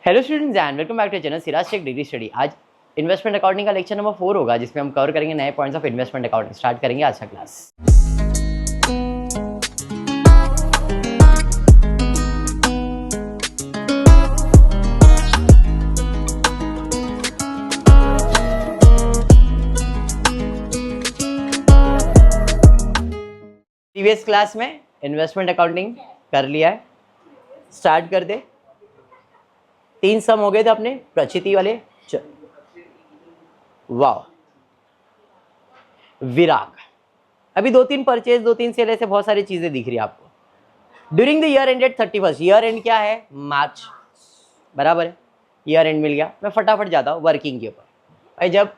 Hello students and welcome back to channel Siraj Shaikh degree study. आज investment accounting का lecture number 4 होगा, जिसमें हम कवर करेंगे नए points of investment accounting. Start करेंगे आज का क्लास। प्रीवियस क्लास में इन्वेस्टमेंट अकाउंटिंग कर लिया है, स्टार्ट कर दे। 3 सम हो गए थे अपने प्रचिति वाले। वाह, विराग। अभी 2-3 परचेज, 2-3 सेल, ऐसे बहुत सारी चीजें दिख रही है आपको। During the year ended 31st, year and क्या है? मार्च, बराबर है। ईयर एंड मिल गया। मैं फटाफट जाता हूँ वर्किंग के ऊपर। भाई जब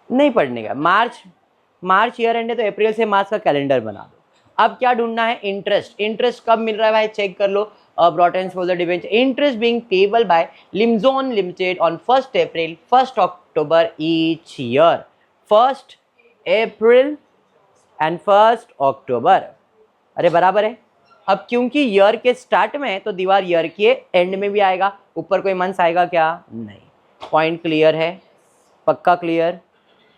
नहीं पढ़ने का, मार्च ईयर एंड है तो अप्रैल से मार्च का कैलेंडर बना दो। अब क्या ढूंढना है? इंटरेस्ट कब मिल रहा है भाई? चेक कर लो। brought and sold the debenture, interest being payable by Limzone Limited on 1st April, 1st October each year. 1st April and 1st October. अरे बराबर है। अब क्योंकि ईयर के स्टार्ट में है तो दीवार ईयर के एंड में भी आएगा। ऊपर कोई मंथ आएगा क्या? नहीं। पॉइंट क्लियर है? पक्का क्लियर।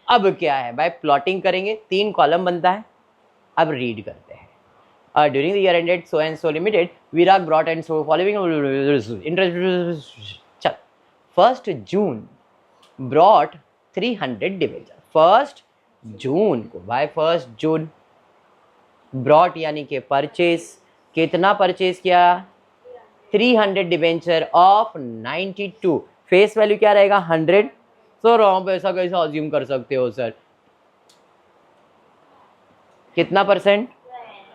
अब क्या है भाई? प्लॉटिंग करेंगे, 3 कॉलम बनता है। अब रीड करते हैं। During the year ended so and so limited, Virag brought and so following interest. चल, 1st June brought 300 debenture. 1st जून को भाई 1st जून ब्रॉट यानी कि परचेज। कितना परचेज किया? 300 डिवेंचर ऑफ 92। फेस वैल्यू क्या रहेगा? 100। सर आप ऐसा कैसे अज्यूम कर सकते हो सर? कितना परसेंट?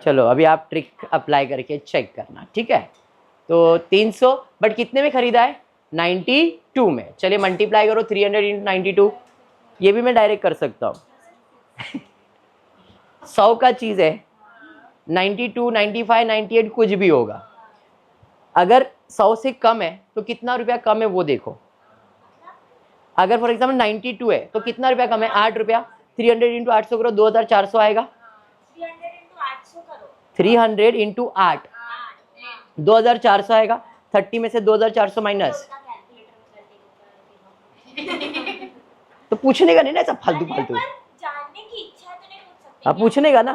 चलो अभी आप ट्रिक अप्लाई करके चेक करना, ठीक है। तो 300, बट कितने में खरीदा है? 92 में। चलिए मल्टीप्लाई करो 300 × 92। ये भी मैं डायरेक्ट कर सकता हूँ। 100 का चीज़ है, 92, 95, 98 कुछ भी होगा। अगर 100 से कम है तो कितना रुपया कम है वो देखो। अगर फॉर एग्जाम्पल 92 है तो कितना रुपया कम है? 8 रुपया। 300 × 800 करो, 2400 आएगा। 300 × 8 2400 आएगा। 30 में से 2400 माइनस। तो पूछने का नहीं ना ऐसा फालतू। जानने की इच्छा तो नहीं पूछ सकते। आप पूछने का ना,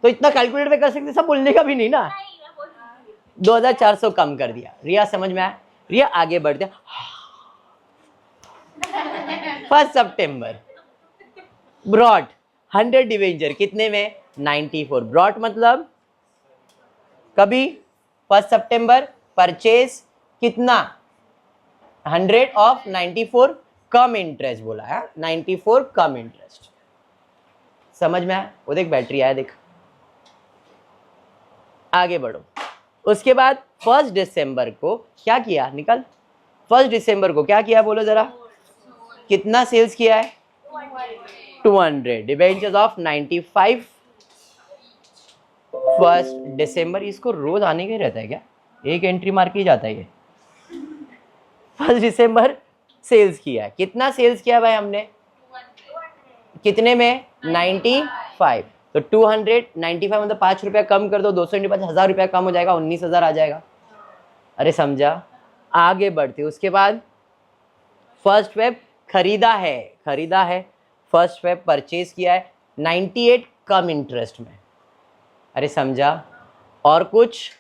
तो इतना कैलकुलेट में कर सकते, सब बोलने का भी नहीं ना। 2400 कम कर दिया। रिया समझ में आया? रिया आगे बढ़ते। 1st सितंबर ब्रॉट 100 डिवेंचर। कितने में? 94। ब्रॉट मतलब कभी 1st सितंबर। परचेज कितना? 100 ऑफ 94 कम इंटरेस्ट बोला है। 94 कम इंटरेस्ट। समझ में आया? वो देख बैटरी आया, देख। आगे बढ़ो। उसके बाद 1st दिसंबर को क्या किया? निकल। 1st दिसंबर को क्या किया बोलो जरा? कितना सेल्स किया है? 200 डिवेंचर्स ऑफ 95। 1st दिसंबर। इसको रोज आने के रहता है क्या? एक एंट्री मार के जाता है ये। 1st दिसंबर सेल्स किया है। कितना सेल्स किया भाई हमने? कितने में? 95। तो 295 मतलब 5 रुपया कम कर दो। 200 × 5 1000 रुपया कम हो जाएगा, 19,000 आ जाएगा। अरे समझा? आगे बढ़ते। उसके बाद 1st फेब खरीदा है। 1st फेब परचेज किया है 98 कम इंटरेस्ट में। अरे समझा? और कुछ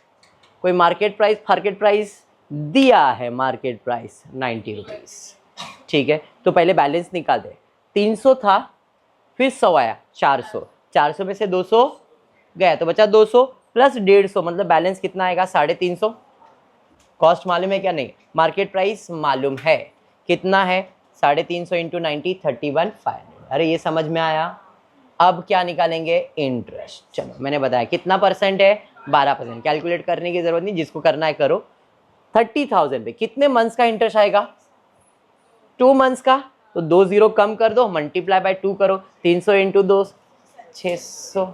कोई मार्केट प्राइस दिया है। मार्केट प्राइस 90 रुपीज़, ठीक है। तो पहले बैलेंस निकाल दे। 300 था, फिर 100 आया, 400। 400 में से 200 गया तो बचा 200 प्लस 150, मतलब बैलेंस कितना आएगा? 350। कॉस्ट मालूम है क्या? नहीं। मार्केट प्राइस मालूम है, कितना है? 350 × 90 31,500। अरे ये समझ में आया? अब क्या निकालेंगे? इंटरेस्ट। चलो मैंने बताया कितना परसेंट है? 12%। कैलकुलेट करने की जरूरत नहीं, जिसको करना है करो। 30,000 पे कितने मंथ्स का इंटरेस्ट आएगा? 2 मंथ्स का। तो 2 0 कम कर दो, मल्टीप्लाई बाय 2 करो। 300 × 2 600।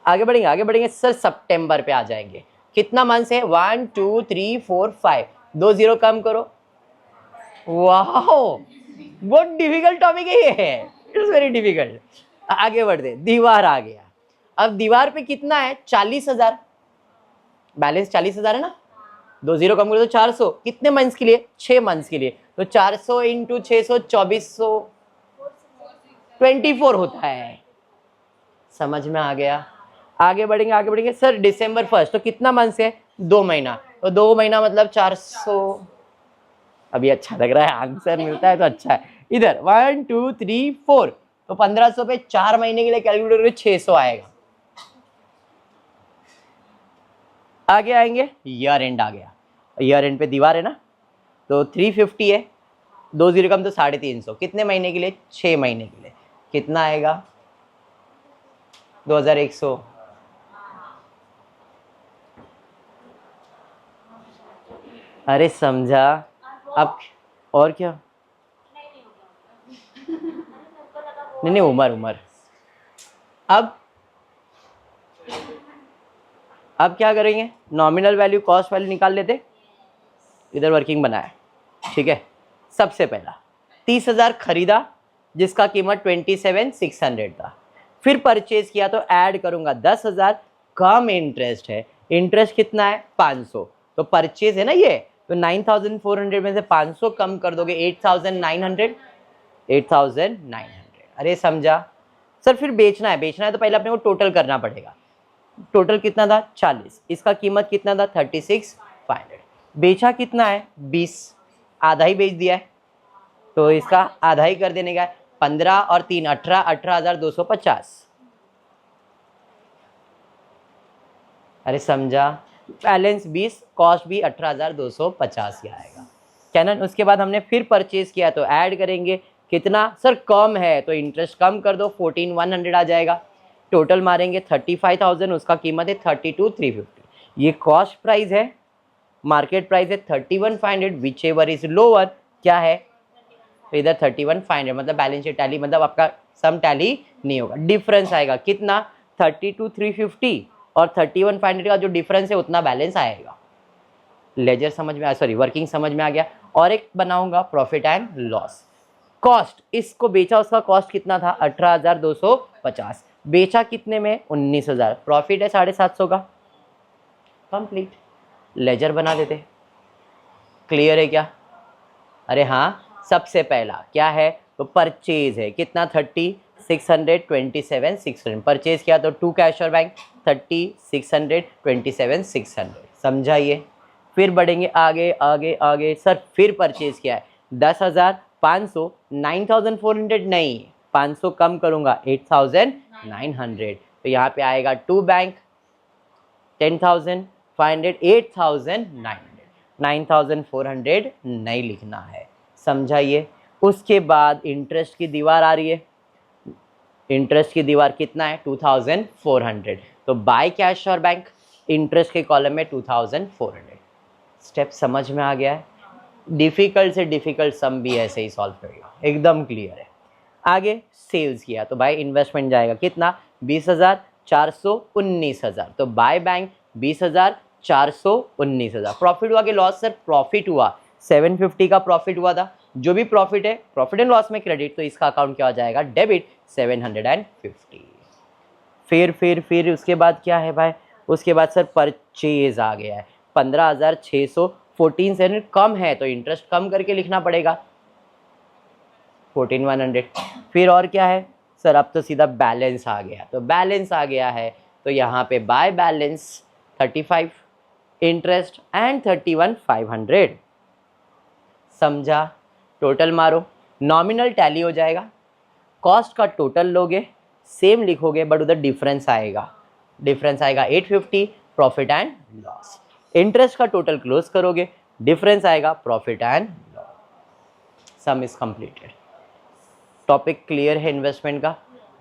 आगे बढ़ेंगे सर। सितंबर पे आ जाएंगे। कितना मंथ्स है? 1 2 3 4 5। 2 0 कम करो। वाह, बहुत डिफिकल्ट टॉपिक है ये। It's very difficult. आगे बढ़ते। दीवार आ गया। अब दीवार पे कितना है? 40,000। बैलेंस 40,000 है ना। 2 जीरो कम करो तो 400, कितने मंथ्स के लिए? 6 मंथ्स के लिए। तो 400 इंटू 600 2400 24 होता है। समझ में आ गया? आगे बढ़ेंगे सर दिसंबर 1 तो कितना मंथ है? 2 महीना, तो 2 महीना मतलब 400। अभी अच्छा लग रहा है, आंसर मिलता है तो अच्छा है। इधर 1 2 3 4 तो 1500 पे 4 महीने के लिए कैलकुलेट करो 600 आएगा। आगे आएंगे, ईयर एंड आ गया। ईयर एंड पे दीवार है ना, तो 350 है, 2 जीरो कम तो 350। कितने महीने के लिए? 6 महीने के लिए। कितना आएगा? 2100। अरे समझा? अब और क्या? नहीं उमर। अब क्या करेंगे? नॉमिनल वैल्यू कॉस्ट वैल्यू निकाल लेते। इधर वर्किंग बनाया, ठीक है। सबसे पहला 30,000 खरीदा जिसका कीमत 27,600 था। फिर परचेज किया तो ऐड करूंगा 10,000, कम इंटरेस्ट है। इंटरेस्ट कितना है? 500। तो परचेज है ना ये, तो 9,400 में से 500 कम कर दोगे 8,900। अरे समझा? सर फिर बेचना है तो पहले अपने को टोटल करना पड़ेगा। टोटल कितना था? 40। इसका कीमत कितना था? 36,500। बेचा कितना है? 20। आधा ही बेच दिया है, तो इसका आधा ही कर देने का है। 15 और 3 18, 18,250। अरे समझा? बैलेंस 20, कॉस्ट भी 18,250 ही आएगा। कैनन। उसके बाद हमने फिर परचेज किया तो ऐड करेंगे कितना? सर कम है तो इंटरेस्ट कम कर दो, 14,100 आ जाएगा। टोटल मारेंगे 35,000, उसका कीमत है 32,350। ये कॉस्ट प्राइस है, मार्केट प्राइस है 31,500, विच एवर इज लोअर। क्या है? तो इधर 31,500 मतलब बैलेंस शीट टैली, मतलब आपका सम टैली नहीं होगा। डिफरेंस आएगा कितना? 32,350 और 31,500 का जो डिफरेंस है उतना बैलेंस आएगा। लेजर समझ में आया, सॉरी वर्किंग समझ में आ गया। और एक बनाऊंगा प्रॉफिट एंड लॉस। कॉस्ट, इसको बेचा, उसका कॉस्ट कितना था? 18,250। बेचा कितने में? 19,000। प्रॉफिट है 750 का। कंप्लीट। लेजर बना देते। क्लियर है क्या? अरे हाँ, सबसे पहला क्या है? तो परचेज है कितना? 30,600, 27,600। परचेज किया तो 2 कैश और बैंक, 30,600, 27,600। समझाइए? फिर बढ़ेंगे आगे। सर फिर परचेज किया है 10,500, 9,400 नहीं, 500 कम करूंगा 8,900। तो यहाँ पे आएगा 2 बैंक, 10,500, 8,900। 9,400 नहीं लिखना है। समझाइए? उसके बाद इंटरेस्ट की दीवार आ रही है। इंटरेस्ट की दीवार कितना है? 2,400। तो बाय कैश और बैंक, इंटरेस्ट के कॉलम में 2,400। स्टेप समझ में आ गया है? डिफिकल्ट से डिफिकल्ट सम भी ऐसे ही सॉल्व करेगा, एकदम क्लियर है। आगे सेल्स किया तो बाय इन्वेस्टमेंट जाएगा कितना? 20,000, 400, 19,000। तो बाय बैंक 20,000, 400, 19,000। प्रॉफिट हुआ कि लॉस? सर प्रॉफिट हुआ, 750 का प्रॉफिट हुआ था। जो भी प्रॉफिट है प्रॉफिट एंड लॉस में क्रेडिट, तो इसका अकाउंट क्या हो जाएगा? डेबिट, 750। फिर उसके बाद क्या है भाई? उसके बाद सर परचेज आ गया है 15,600, 14,700 कम है तो इंटरेस्ट कम करके लिखना पड़ेगा 14,100। फिर और क्या है सर? अब तो सीधा बैलेंस आ गया, तो बैलेंस आ गया है तो यहाँ पे बाय बैलेंस 35, इंटरेस्ट एंड 31,500। समझा? टोटल मारो, नॉमिनल टैली हो जाएगा, कॉस्ट का टोटल लोगे, सेम लिखोगे बट उधर डिफरेंस आएगा 850, प्रॉफिट एंड लॉस। इंटरेस्ट का टोटल क्लोज करोगे, डिफरेंस आएगा profit and loss. Some is completed. Topic clear है इन्वेस्टमेंट का?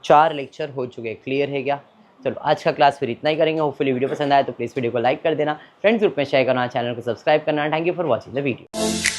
4 लेक्चर हो चुके, क्लियर है क्या? चलो आज का क्लास फिर इतना ही करेंगे। होपफुली वीडियो पसंद आया तो प्लीज़ वीडियो को लाइक कर देना, फ्रेंड्स ग्रुप में शेयर करना, चैनल को सब्सक्राइब करना। Thank you for watching the video.